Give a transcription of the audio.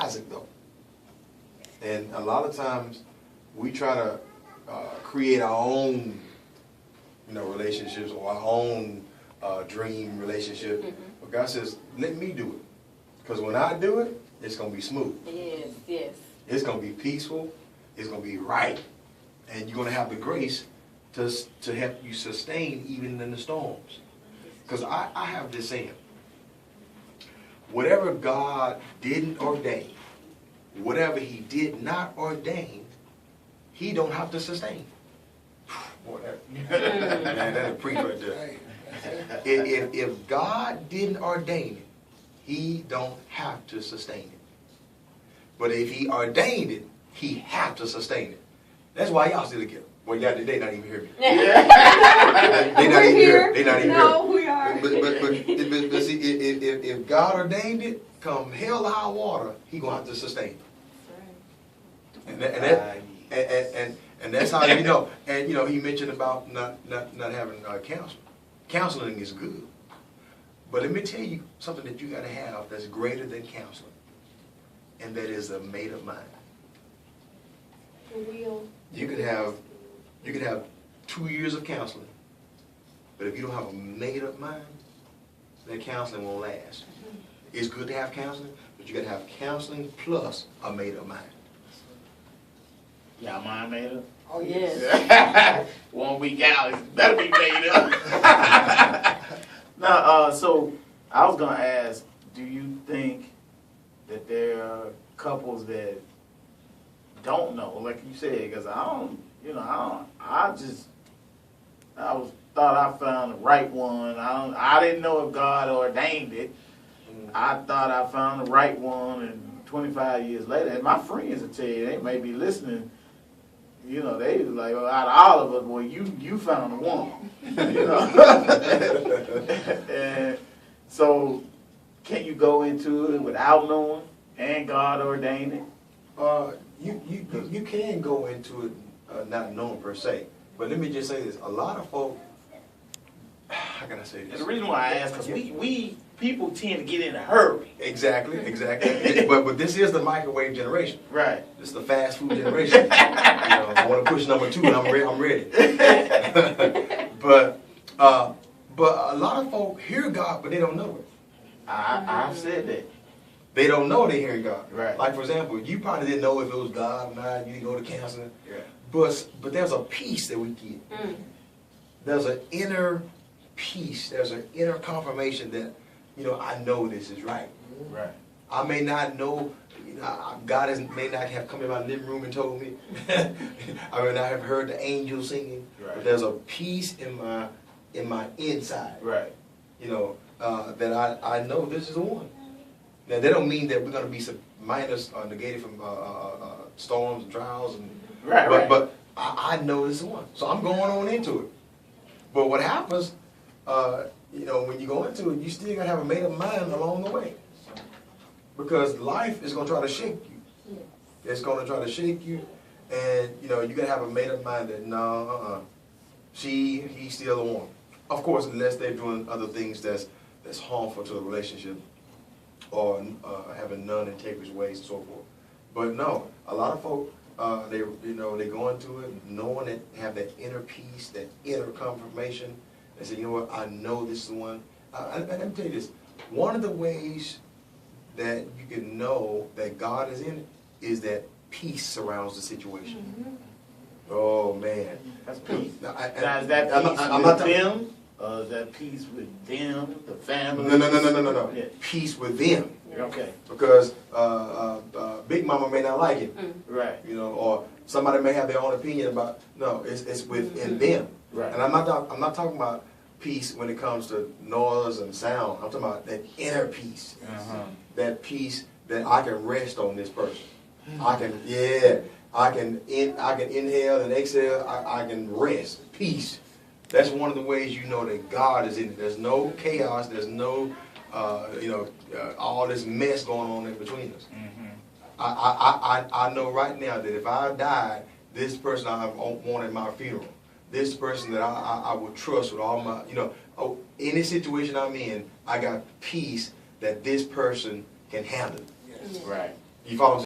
Isaac though. And a lot of times we try to create our own, relationships or our own dream relationship. But God says, let me do it. Because when I do it, it's going to be smooth. Yes, yes. It's going to be peaceful. It's going to be right. And you're going to have the grace to help you sustain even in the storms. Because I have this saying, whatever God didn't ordain, whatever he did not ordain, he don't have to sustain. Boy, that's a preach right there. If God didn't ordain it, he don't have to sustain it. But if he ordained it, he have to sustain it. That's why y'all still together. Well, y'all they not even hear me. They not even here. They not even here. No, we are. But see, if God ordained it, come hell or high water, he gonna have to sustain it. And that's how you know. And he mentioned about not having counseling. Counseling is good, but let me tell you something that you got to have that's greater than counseling, and that is a made-up mind. You could have 2 years of counseling, but if you don't have a made-up mind, that counseling won't last. It's good to have counseling, but you got to have counseling plus a made-up mind. Y'all mind made up? Oh, yes. 1 week out, it better be made up. Now, so I was going to ask, do you think that there are couples that don't know, like you said, because I thought I found the right one. I didn't know if God ordained it. I thought I found the right one, and 25 years later, and my friends will tell you, they may be listening, they was like, well, out of all of us, boy, you found the one. And so, can you go into it without knowing, and God ordained it? You can go into it not knowing per se, but let me just say this: a lot of folk, how can I say this? And the reason why I ask, because we people tend to get in a hurry. Exactly. but this is the microwave generation. Right. It's the fast food generation. I want to push number 2, and I'm ready. But a lot of folk hear God, but they don't know it. I've said that. They don't know they hear God. Right. Like, for example, you probably didn't know if it was God or not. You didn't go to counseling. Yeah. But there's a peace that we get. There's an inner peace. There's an inner confirmation that, I know this is right. Right. I may not know, God may not have come in my living room and told me. I may not have heard the angels singing. Right. But there's a peace in my inside. Right. That I know this is the one. Now, that don't mean that we're going to be minus negated from storms and trials. But I know this is the one. So I'm going on into it. But what happens, when you go into it, you still got to have a made-up mind along the way. Because life is going to try to shake you. It's going to try to shake you. And, you got to have a made-up mind that, no, he's still the one. Of course, unless they're doing other things that's harmful to the relationship, or having non-integrous ways and so forth. But no, a lot of folk, they go into it knowing that have that inner peace, that inner confirmation. They say, you know what, I know this is the one. And let me tell you this, one of the ways that you can know that God is in it is that peace surrounds the situation. Oh, man. That's peace. Now, is that peace with them? Is that peace with them, the family? No. Yeah. Peace with them. Okay. Because Big Mama may not like it. Right. Or somebody may have their own opinion about. No, it's within them. Right. And I'm not talking about peace when it comes to noise and sound. I'm talking about that inner peace. That peace that I can rest on this person. I can inhale and exhale. I can rest. Peace. That's one of the ways you know that God is in it. There's no chaos. There's no, all this mess going on in between us. I know right now that if I died, this person I want at my funeral, this person that I would trust with all my, any situation I'm in, I got peace that this person can handle. Yes. Right. You follow